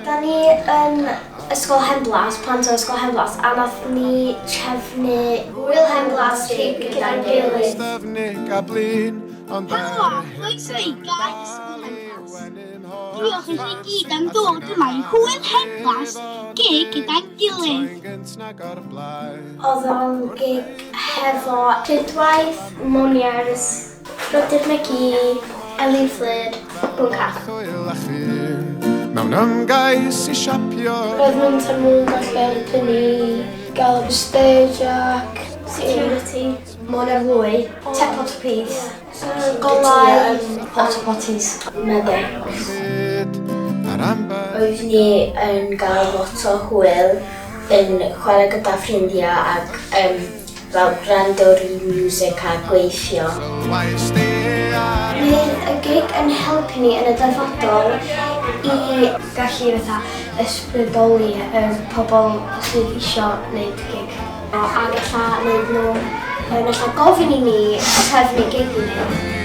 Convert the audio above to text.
Da ni yn Ysgol Henblas, plant o Ysgol Henblas, a nath ni trefnu hwyl Henblas gyda'n gilydd. Helo, croeso i gael Ysgol Henblas. Diolch i chi gyd am ddod yma i hwyl Henblas gyda'n gilydd. Oedd o'n gig hefo Rhydwaith, Moniers, Rhodyr Megi, Elin Flyd, Bwncach. Mewn ymgais I siapio. Roedd Menter Iaith Môn yn helpu ni gael y stage ac security. Môn ar fwy, tepot o pith, golau, pot-o-potis, meddwl. Oedd ni yn gael lot o hwyl yn chwarae gyda ffrindiau ac fel gwrando i music a gweithio. Bydd y gig yn helpu ni yn y dyfodol I gallu ysbrydoli pobl sydd eisiau gwneud gig. Ac alla wneud nhw, alla gofyn I ni trefnu gig I ni.